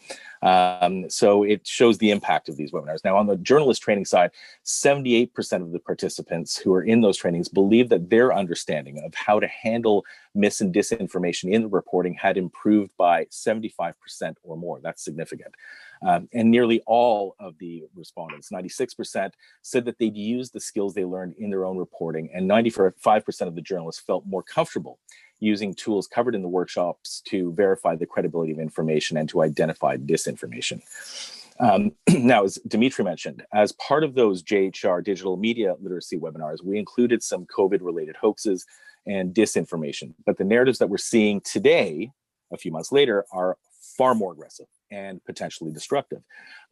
So it shows the impact of these webinars. Now, on the journalist training side, 78% of the participants who are in those trainings believe that their understanding of how to handle mis and disinformation in the reporting had improved by 75% or more. That's significant. And nearly all of the respondents, 96%, said that they'd use the skills they learned in their own reporting, and 95% of the journalists felt more comfortable using tools covered in the workshops to verify the credibility of information and to identify disinformation. Now, as Dimitri mentioned, as part of those JHR digital media literacy webinars, we included some COVID-related hoaxes and disinformation. But the narratives that we're seeing today, a few months later, are far more aggressive and potentially destructive.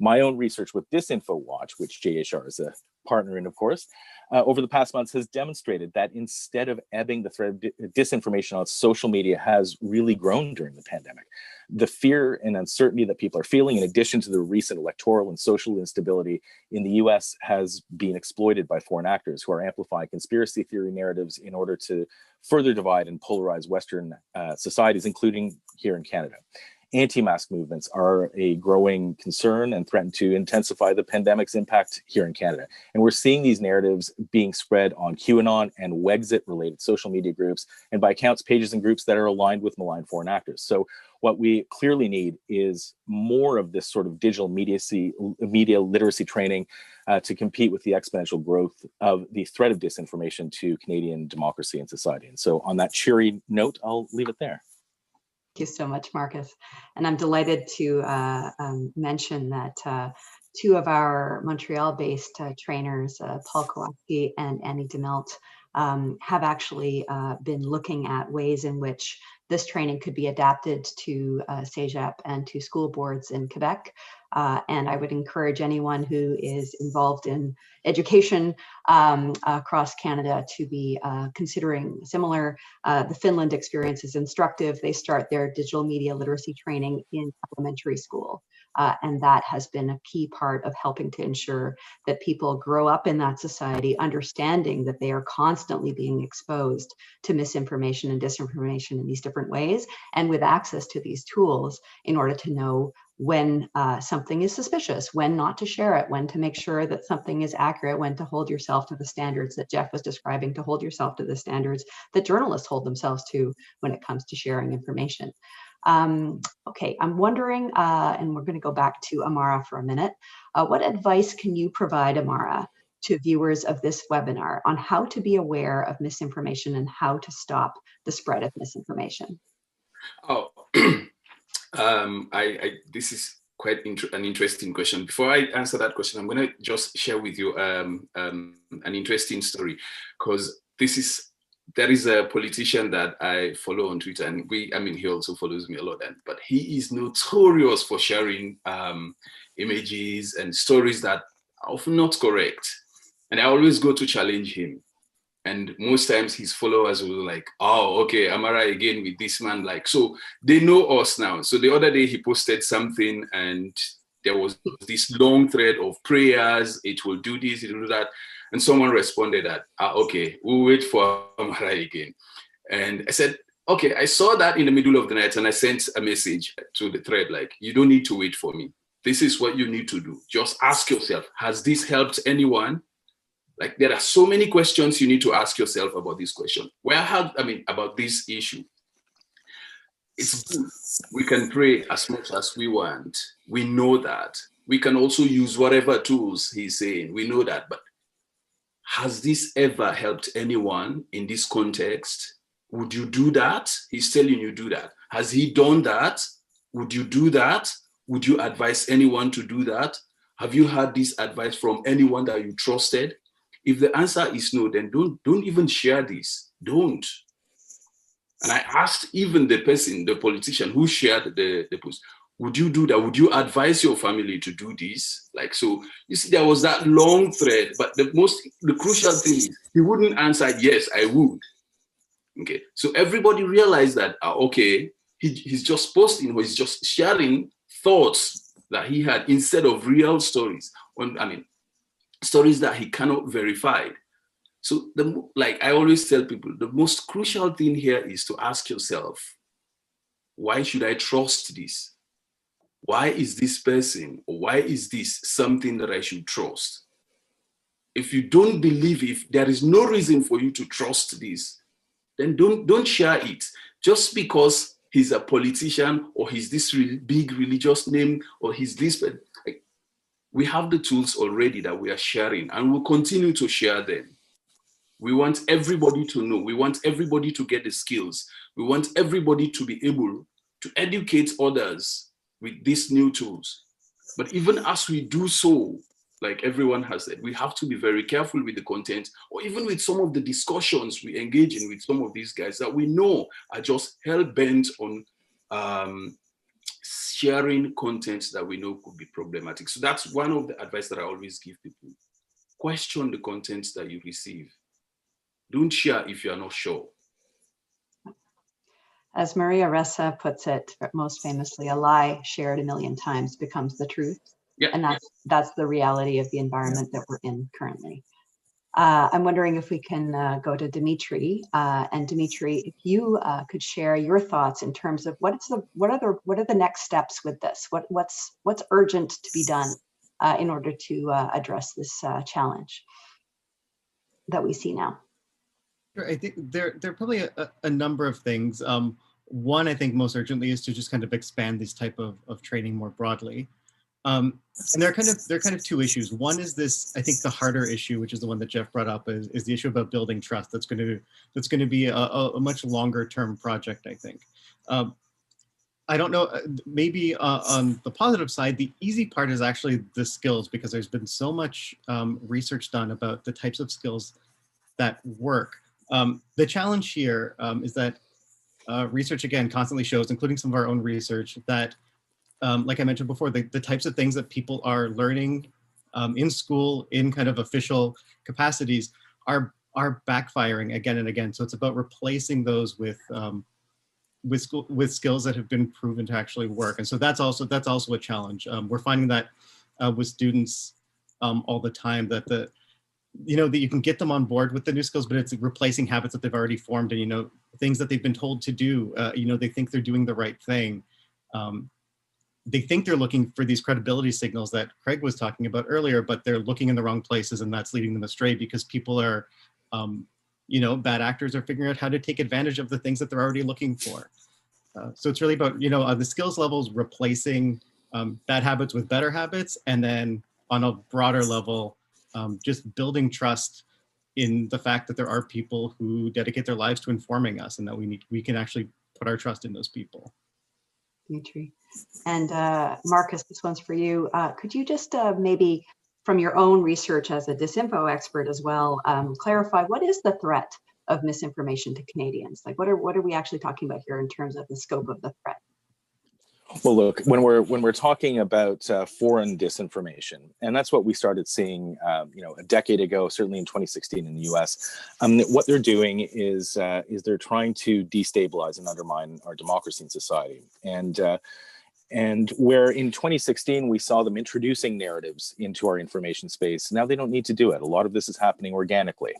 My own research with DisinfoWatch, which JHR is a partner in, of course, over the past months has demonstrated that instead of ebbing, the threat of disinformation on social media has really grown during the pandemic. The fear and uncertainty that people are feeling, in addition to the recent electoral and social instability in the US, has been exploited by foreign actors who are amplifying conspiracy theory narratives in order to further divide and polarize Western societies, including here in Canada. Anti-mask movements are a growing concern and threaten to intensify the pandemic's impact here in Canada. And we're seeing these narratives being spread on QAnon and Wexit-related social media groups, and by accounts, pages, and groups that are aligned with malign foreign actors. So what we clearly need is more of this sort of digital media literacy training to compete with the exponential growth of the threat of disinformation to Canadian democracy and society. And so on that cheery note, I'll leave it there. you so much, Marcus. And I'm delighted to mention that two of our Montreal-based trainers, Paul Kowalski and Annie Demelt, have actually been looking at ways in which this training could be adapted to CEGEP and to school boards in Quebec. And I would encourage anyone who is involved in education across Canada to be considering similar. The Finland experience is instructive. They start their digital media literacy training in elementary school. And that has been a key part of helping to ensure that people grow up in that society, understanding that they are constantly being exposed to misinformation and disinformation in these different ways, and with access to these tools in order to know when something is suspicious, when not to share it, when to make sure that something is accurate, when to hold yourself to the standards that Geoff was describing, to hold yourself to the standards that journalists hold themselves to when it comes to sharing information. Okay, I'm wondering, and we're going to go back to Amara for a minute. What advice can you provide, Amara, to viewers of this webinar on how to be aware of misinformation and how to stop the spread of misinformation? Oh, this is quite an interesting question. Before I answer that question, I'm going to just share with you an interesting story, because there is a politician that I follow on Twitter, and he also follows me a lot, but he is notorious for sharing images and stories that are often not correct. And I always go to challenge him. And most times his followers will like, oh, okay, Amara again with this man. Like, so they know us now. So the other day he posted something and there was this long thread of prayers. It will do this, it will do that. And someone responded that, okay, we'll wait for Amara again. And I said, okay, I saw that in the middle of the night and I sent a message to the thread, like, you don't need to wait for me. This is what you need to do. Just ask yourself, has this helped anyone? Like, there are so many questions you need to ask yourself about this question. About this issue. It's good. We can pray as much as we want. We know that. We can also use whatever tools he's saying. We know that. But has this ever helped anyone in this context? Would you do that? He's telling you do that. Has he done that? Would you do that? Would you advise anyone to do that? Have you had this advice from anyone that you trusted? If the answer is no, then don't even share this. Don't. And I asked even the politician who shared the post, would you do that? Would you advise your family to do this? Like, so you see, there was that long thread, but the crucial thing is he wouldn't answer, yes, I would. Okay, so everybody realized that, okay, he's just posting, or he's just sharing thoughts that he had instead of real stories. Stories that he cannot verify. So, like I always tell people, the most crucial thing here is to ask yourself, why should I trust this? Why is this person, or why is this something that I should trust? If you don't believe, if there is no reason for you to trust this, then don't share it. Just because he's a politician, or he's this really big religious name, or he's this, we have the tools already that we are sharing, and we'll continue to share them. We want everybody to know. We want everybody to get the skills. We want everybody to be able to educate others with these new tools. But even as we do so, like everyone has said, we have to be very careful with the content, or even with some of the discussions we engage in with some of these guys that we know are just hell-bent on sharing content that we know could be problematic. So that's one of the advice that I always give people. Question the content that you receive. Don't share if you're not sure. As Maria Ressa puts it most famously, a lie shared a million times becomes the truth. Yeah. And that's the reality of the environment that we're in currently. I'm wondering if we can go to Dimitri. And Dimitri, if you could share your thoughts in terms of what are the next steps with this? What's urgent to be done in order to address this challenge that we see now? Sure, I think there are probably a number of things. One, I think most urgently is to just kind of expand this type of training more broadly. And there are kind of two issues. One is this, I think the harder issue, which is the one that Geoff brought up, is the issue about building trust. That's going to be a much longer term project, I think. I don't know, maybe on the positive side, the easy part is actually the skills, because there's been so much research done about the types of skills that work. The challenge here is that research, again, constantly shows, including some of our own research, that, like I mentioned before, the types of things that people are learning in school, in kind of official capacities, are backfiring again and again. So it's about replacing those with skills that have been proven to actually work. And so that's also a challenge. We're finding that with students all the time, that that you can get them on board with the new skills, but it's replacing habits that they've already formed, and things that they've been told to do. They think they're doing the right thing. They think they're looking for these credibility signals that Craig was talking about earlier, but they're looking in the wrong places, and that's leading them astray, because people are, bad actors are figuring out how to take advantage of the things that they're already looking for. So it's really about, the skills levels, replacing bad habits with better habits, and then on a broader level, just building trust in the fact that there are people who dedicate their lives to informing us, and that we can actually put our trust in those people. Dimitri. And Marcus, this one's for you. Could you just maybe, from your own research as a disinfo expert as well, clarify what is the threat of misinformation to Canadians? Like, what are we actually talking about here in terms of the scope of the threat? Well, look, when we're talking about foreign disinformation, and that's what we started seeing, a decade ago, certainly in 2016 in the U.S. What they're doing is they're trying to destabilize and undermine our democracy and society, and where in 2016 we saw them introducing narratives into our information space. Now they don't need to do it. A lot of this is happening organically.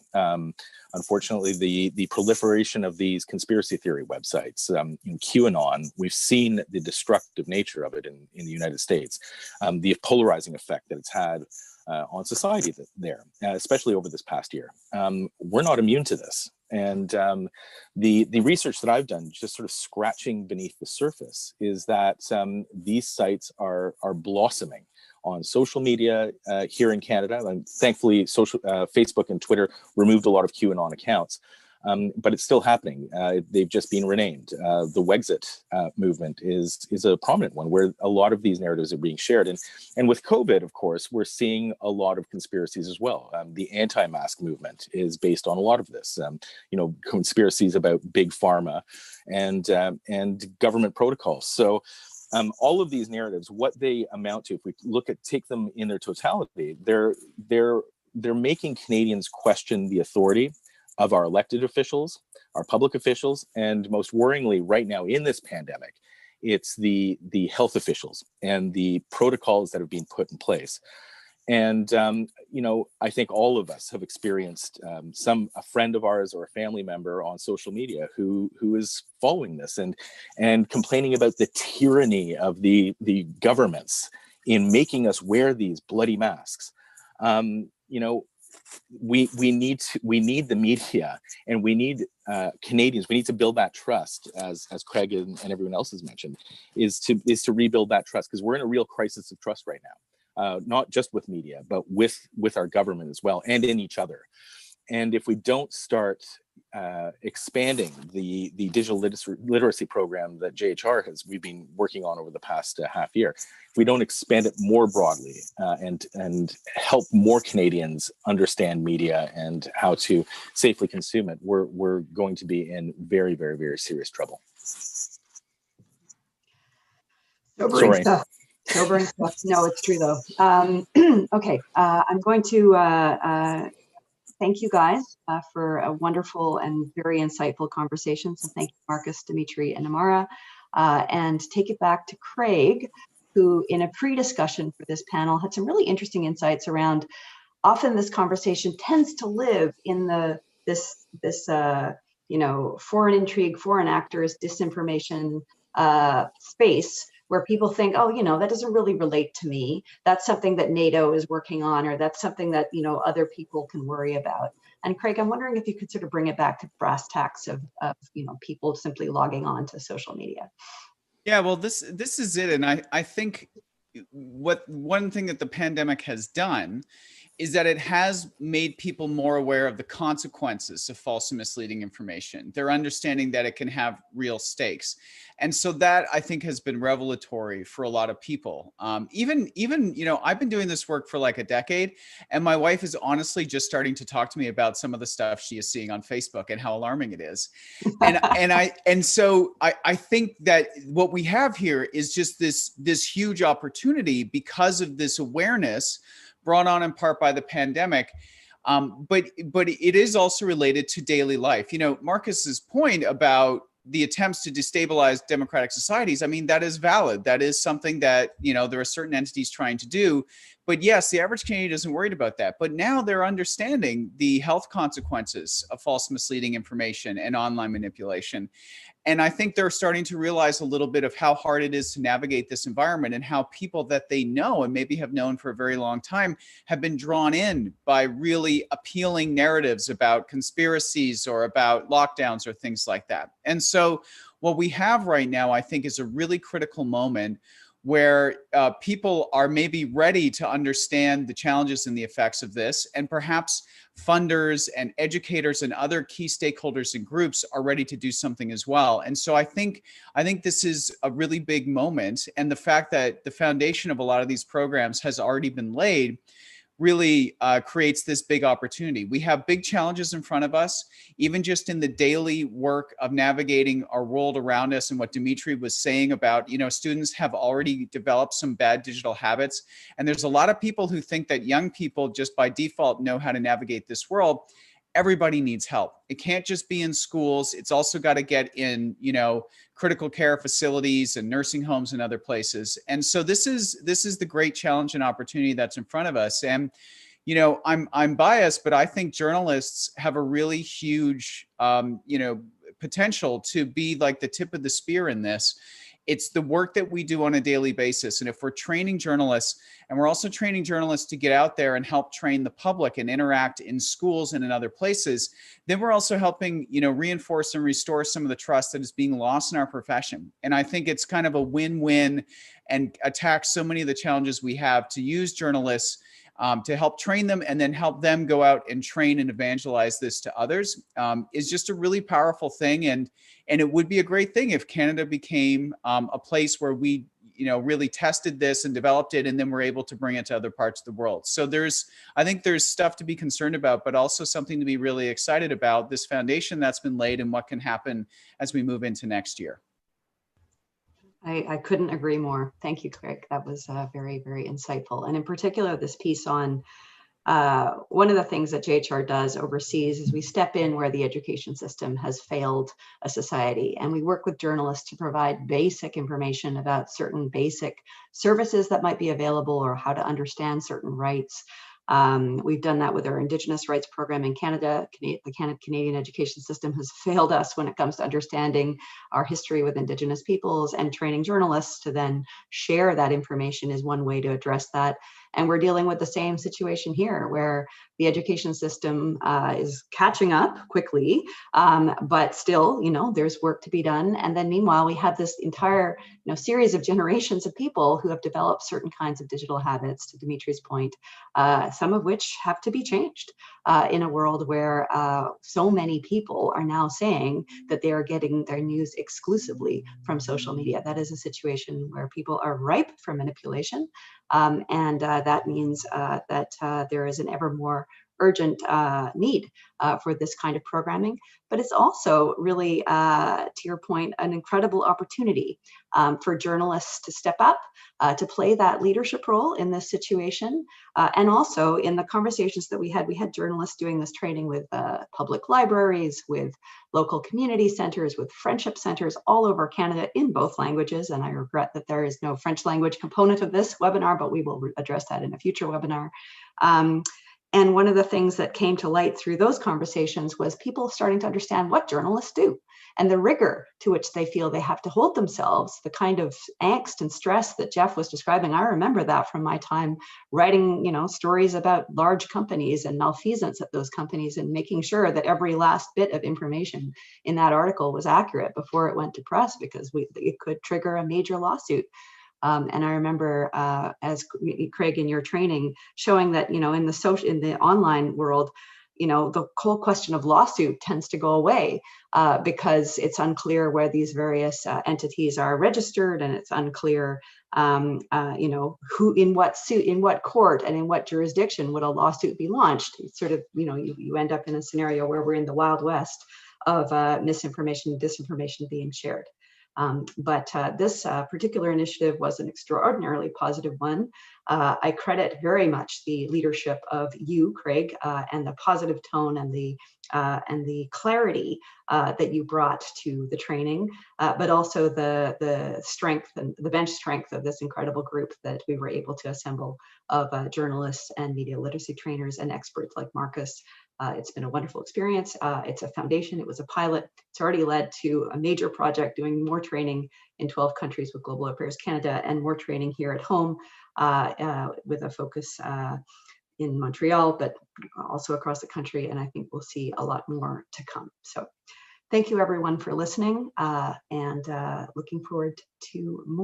Unfortunately, the proliferation of these conspiracy theory websites, in QAnon, we've seen the destructive nature of it in the United States, the polarizing effect that it's had on society there, especially over this past year. We're not immune to this. And the research that I've done, just sort of scratching beneath the surface, is that these sites are blossoming on social media here in Canada. And thankfully, Facebook and Twitter removed a lot of QAnon accounts, but it's still happening. They've just been renamed. The Wexit movement is a prominent one, where a lot of these narratives are being shared. And with COVID, of course, we're seeing a lot of conspiracies as well. The anti-mask movement is based on a lot of this. Conspiracies about big pharma and government protocols. So all of these narratives, what they amount to, if we take them in their totality, they're making Canadians question the authority of our elected officials, our public officials, and most worryingly right now in this pandemic, it's the health officials and the protocols that have been put in place. And, I think all of us have experienced a friend of ours or a family member on social media who is following this and complaining about the tyranny of the governments in making us wear these bloody masks. We need the media, and we need Canadians. We need to build that trust, as Craig and everyone else has mentioned, is to rebuild that trust, because we're in a real crisis of trust right now. Not just with media, but with our government as well, and in each other. And if we don't start expanding the digital literacy program that JHR we've been working on over the past half year, if we don't expand it more broadly and help more Canadians understand media and how to safely consume it, we're going to be in very, very, very serious trouble. Sobering stuff. Sobering stuff. No, it's true though. Okay, I'm going to thank you guys for a wonderful and very insightful conversation. So thank you, Marcus, Dimitri, and Amara. And take it back to Craig, who in a pre-discussion for this panel had some really interesting insights around, often this conversation tends to live in this foreign intrigue, foreign actors, disinformation space, where people think, oh, that doesn't really relate to me. That's something that NATO is working on, or that's something that, other people can worry about. And Craig, I'm wondering if you could sort of bring it back to brass tacks of people simply logging on to social media. Yeah, well, this is it. And I think one thing that the pandemic has done is that it has made people more aware of the consequences of false and misleading information. They're understanding that it can have real stakes. And so that, I think, has been revelatory for a lot of people. Even, you know, I've been doing this work for like a decade, and my wife is honestly just starting to talk to me about some of the stuff she is seeing on Facebook and how alarming it is. And so I think that what we have here is just this huge opportunity because of this awareness brought on in part by the pandemic. But it is also related to daily life. You know, Marcus's point about the attempts to destabilize democratic societies, I mean, that is valid. That is something that, you know, there are certain entities trying to do. But yes, the average Canadian isn't worried about that. But now they're understanding the health consequences of false, misleading information and online manipulation. And I think they're starting to realize a little bit of how hard it is to navigate this environment, and how people that they know and maybe have known for a very long time have been drawn in by really appealing narratives about conspiracies or about lockdowns or things like that. And so what we have right now, I think, is a really critical moment where people are maybe ready to understand the challenges and the effects of this, and perhaps funders and educators and other key stakeholders and groups are ready to do something as well. And so I think this is a really big moment, and the fact that the foundation of a lot of these programs has already been laid really creates this big opportunity. We have big challenges in front of us, even just in the daily work of navigating our world around us. And what Dimitri was saying about, you know, students have already developed some bad digital habits. And there's a lot of people who think that young people just by default know how to navigate this world. Everybody needs help. It can't just be in schools. It's also got to get in, you know, critical care facilities and nursing homes and other places. And so this is the great challenge and opportunity that's in front of us. And, you know, I'm biased, but I think journalists have a really huge, you know, potential to be like the tip of the spear in this. It's the work that we do on a daily basis. And if we're training journalists, and we're also training journalists to get out there and help train the public and interact in schools and in other places, then we're also helping, you know, reinforce and restore some of the trust that is being lost in our profession. And I think it's kind of a win-win, and attack so many of the challenges we have to use journalists to help train them and then help them go out and train and evangelize this to others is just a really powerful thing. And it would be a great thing if Canada became a place where we, you know, really tested this and developed it, and then we're able to bring it to other parts of the world. So I think there's stuff to be concerned about, but also something to be really excited about, this foundation that's been laid and what can happen as we move into next year. I couldn't agree more. Thank you, Craig. That was very, very insightful. And in particular, this piece on one of the things that JHR does overseas is we step in where the education system has failed a society. And we work with journalists to provide basic information about certain basic services that might be available, or how to understand certain rights. We've done that with our Indigenous rights program in Canada. The Canadian education system has failed us when it comes to understanding our history with Indigenous peoples, and training journalists to then share that information is one way to address that. And we're dealing with the same situation here, where the education system is catching up quickly, but still, you know, there's work to be done. And then meanwhile, we have this entire, you know, series of generations of people who have developed certain kinds of digital habits, to Dimitri's point, some of which have to be changed in a world where so many people are now saying that they are getting their news exclusively from social media. That is a situation where people are ripe for manipulation. And that means that there is an ever more urgent need for this kind of programming. But it's also really, to your point, an incredible opportunity for journalists to step up, to play that leadership role in this situation. And also in the conversations that we had journalists doing this training with public libraries, with local community centers, with friendship centers all over Canada in both languages. And I regret that there is no French language component of this webinar, but we will address that in a future webinar. And one of the things that came to light through those conversations was people starting to understand what journalists do, and the rigor to which they feel they have to hold themselves, the kind of angst and stress that Geoff was describing. I remember that from my time writing, you know, stories about large companies and malfeasance at those companies, and making sure that every last bit of information in that article was accurate before it went to press, because it could trigger a major lawsuit. And I remember as Craig in your training showing that, in the online world, the whole question of lawsuit tends to go away because it's unclear where these various entities are registered, and it's unclear, who, in what court, and in what jurisdiction would a lawsuit be launched. It's sort of, you end up in a scenario where we're in the Wild West of misinformation and disinformation being shared. But this particular initiative was an extraordinarily positive one. I credit very much the leadership of you, Craig, and the positive tone and the clarity that you brought to the training, but also the strength and the bench strength of this incredible group that we were able to assemble of journalists and media literacy trainers and experts like Marcus. It's been a wonderful experience. It's a foundation. It was a pilot. It's already led to a major project doing more training in 12 countries with Global Affairs Canada, and more training here at home with a focus in Montreal, but also across the country. And I think we'll see a lot more to come. So thank you everyone for listening, and looking forward to more.